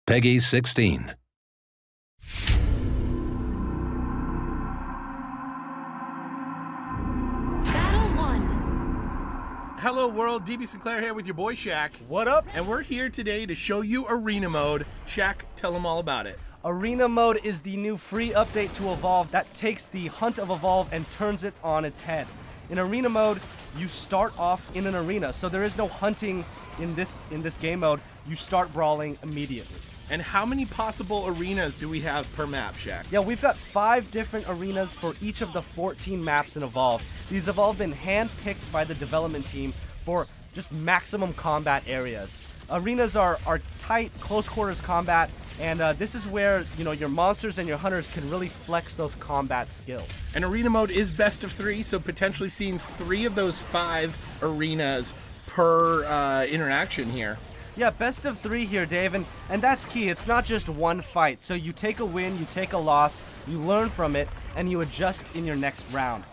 Peggy 16. Battle 1. Hello world, DB Sinclair here with your boy Shaq. What up? And we're here today to show you Arena Mode. Shaq, tell them all about it. Arena Mode is the new free update to Evolve that takes the Hunt of Evolve and turns it on its head. In Arena Mode, you start off in an arena, so there is no hunting in this game mode. You start brawling immediately. And how many possible arenas do we have per map, Shaq? Yeah, we've got 5 different arenas for each of the 14 maps in Evolve. These have all been hand-picked by the development team for just maximum combat areas. Arenas are tight, close quarters combat, and this is where your monsters and your hunters can really flex those combat skills. And Arena Mode is best of 3, so potentially seeing 3 of those 5 arenas per interaction here. Yeah, best of 3 here, Dave, and that's key. It's not just one fight. So you take a win, you take a loss, you learn from it, and you adjust in your next round.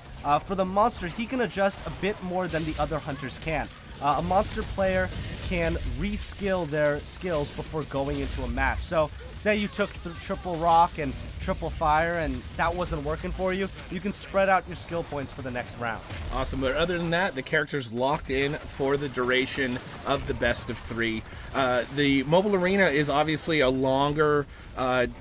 For the monster, he can adjust a bit more than the other hunters can. A monster player can reskill their skills before going into a match. So say you took triple rock and triple fire and that wasn't working for you, you can spread out your skill points for the next round. Awesome, but other than that, the character's locked in for the duration of the best of 3. The mobile arena is obviously a longer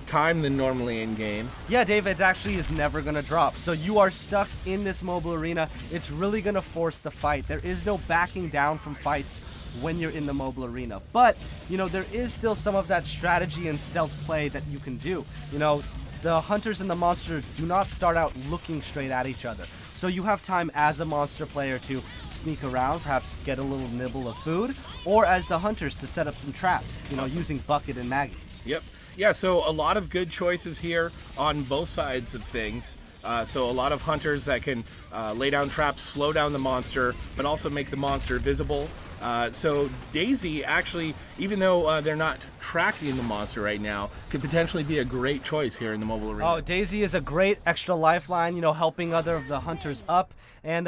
time than normally in game. Yeah, Dave, it actually is never going to drop. So you are stuck in this mobile arena. It's really going to force the fight. There is no backing down from fights when you're in the mobile arena. But, there is still some of that strategy and stealth play that you can do. The hunters and the monster do not start out looking straight at each other. So you have time as a monster player to sneak around, perhaps get a little nibble of food, or as the hunters to set up some traps, Awesome. Using Bucket and Maggie. Yep. Yeah, so a lot of good choices here on both sides of things. So a lot of hunters that can lay down traps, slow down the monster, but also make the monster visible. So Daisy actually, even though they're not tracking the monster right now, could potentially be a great choice here in the mobile arena. Oh, Daisy is a great extra lifeline, helping other of the hunters up. And,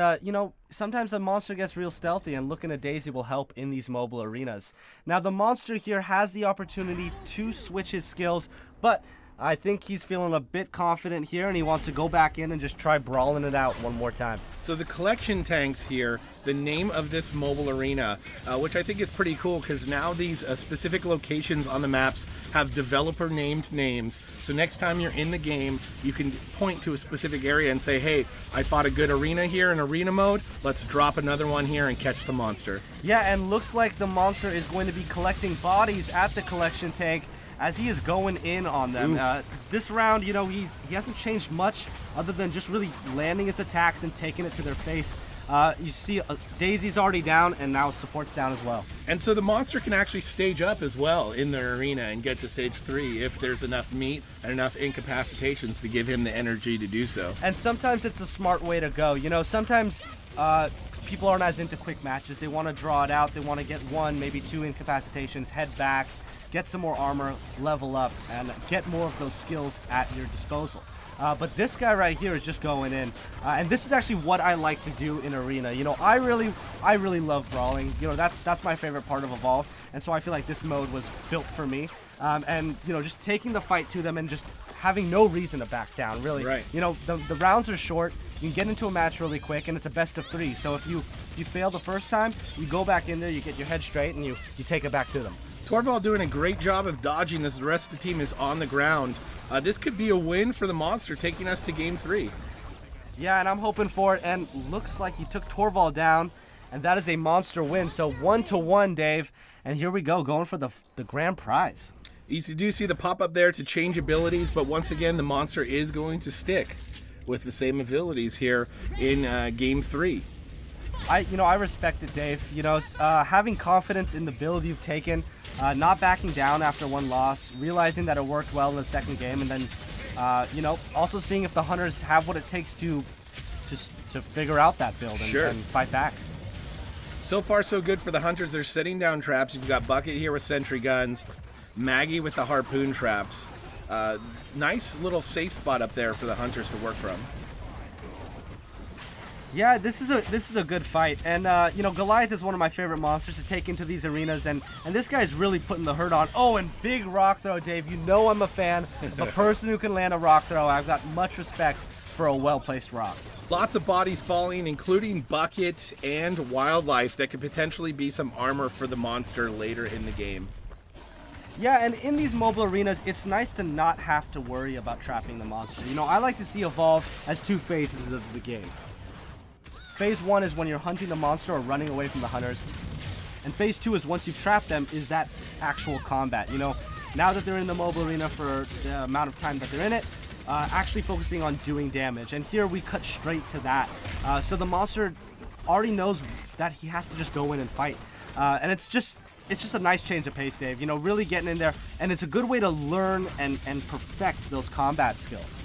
sometimes a monster gets real stealthy, and looking at Daisy will help in these mobile arenas. Now, the monster here has the opportunity to switch his skills, but I think he's feeling a bit confident here, and he wants to go back in and just try brawling it out one more time. So the collection tanks here, the name of this mobile arena, which I think is pretty cool because now these specific locations on the maps have developer named names. So next time you're in the game, you can point to a specific area and say, hey, I fought a good arena here in arena mode. Let's drop another one here and catch the monster. Yeah, and looks like the monster is going to be collecting bodies at the collection tank as he is going in on them. This round, he hasn't changed much other than just really landing his attacks and taking it to their face. You see Daisy's already down, and now support's down as well. And so the monster can actually stage up as well in their arena and get to stage 3 if there's enough meat and enough incapacitations to give him the energy to do so. And sometimes it's a smart way to go. Sometimes people aren't as into quick matches. They want to draw it out. They want to get 1, maybe 2 incapacitations, head back, get some more armor, level up, and get more of those skills at your disposal. But this guy right here is just going in, and this is actually what I like to do in arena. I really love brawling. That's my favorite part of Evolve, and so I feel like this mode was built for me. And just taking the fight to them and just having no reason to back down. Really, right. The rounds are short. You can get into a match really quick, and it's a best of 3. So if you fail the first time, you go back in there, you get your head straight, and you take it back to them. Torvald doing a great job of dodging as the rest of the team is on the ground. This could be a win for the monster, taking us to game 3. Yeah, and I'm hoping for it, and looks like he took Torvald down, and that is a monster win. So 1-1, Dave, and here we go, going for the grand prize. You do see the pop-up there to change abilities, but once again, the monster is going to stick with the same abilities here in game 3. I respect it, Dave. Having confidence in the build you've taken, not backing down after one loss, realizing that it worked well in the second game, and then, also seeing if the hunters have what it takes to figure out that build and fight back. So far, so good for the hunters. They're setting down traps. You've got Bucket here with sentry guns, Maggie with the harpoon traps. Nice little safe spot up there for the hunters to work from. Yeah, this is a good fight, and you know, Goliath is one of my favorite monsters to take into these arenas, and this guy's really putting the hurt on. Oh, and big rock throw, Dave. You know I'm a fan of a person who can land a rock throw. I've got much respect for a well-placed rock. Lots of bodies falling, including Bucket and Wildlife, that could potentially be some armor for the monster later in the game. Yeah, and in these mobile arenas, it's nice to not have to worry about trapping the monster. You know, I like to see Evolve as two phases of the game. Phase 1 is when you're hunting the monster or running away from the hunters. And phase 2 is once you've trapped them, is that actual combat. You know, now that they're in the mobile arena for the amount of time that they're in it, actually focusing on doing damage. And here we cut straight to that. So the monster already knows that he has to just go in and fight. And it's just a nice change of pace, Dave. You know, really getting in there. And it's a good way to learn and perfect those combat skills.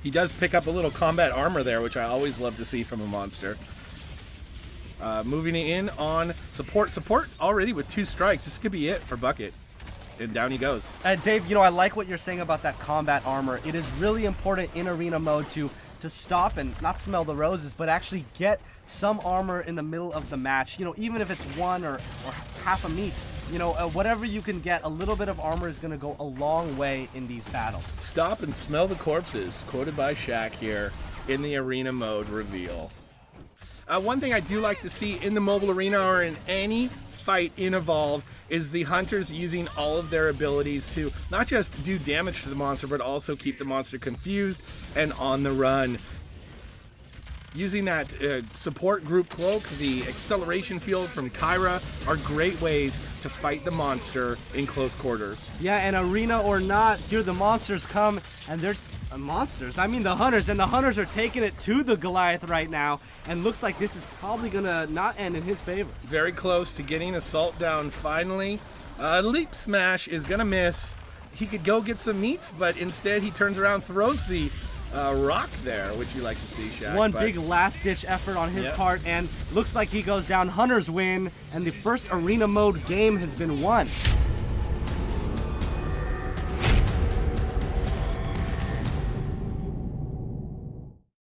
He does pick up a little combat armor there, which I always love to see from a monster. Moving in on support. Support already with 2 strikes. This could be it for Bucket. And down he goes. Dave, you know, I like what you're saying about that combat armor. It is really important in arena mode to stop and not smell the roses, but actually get some armor in the middle of the match. You know, even if it's 1 or half a meat. You know, whatever you can get, a little bit of armor is going to go a long way in these battles. Stop and smell the corpses, quoted by Shaq here in the arena mode reveal. One thing I do like to see in the mobile arena or in any fight in Evolve is the hunters using all of their abilities to not just do damage to the monster, but also keep the monster confused and on the run. Using that support group cloak, the acceleration field from Kyra are great ways to fight the monster in close quarters. Yeah, and arena or not, here the monsters come, and they're monsters. I mean the hunters, and the hunters are taking it to the Goliath right now, and looks like this is probably gonna not end in his favor. Very close to getting Assault down finally. Leap Smash is gonna miss. He could go get some meat, but instead he turns around, throws the rock there, which you like to see, Shaq. One big last-ditch effort on his part, and looks like he goes down. Hunters win, and the first arena mode game has been won.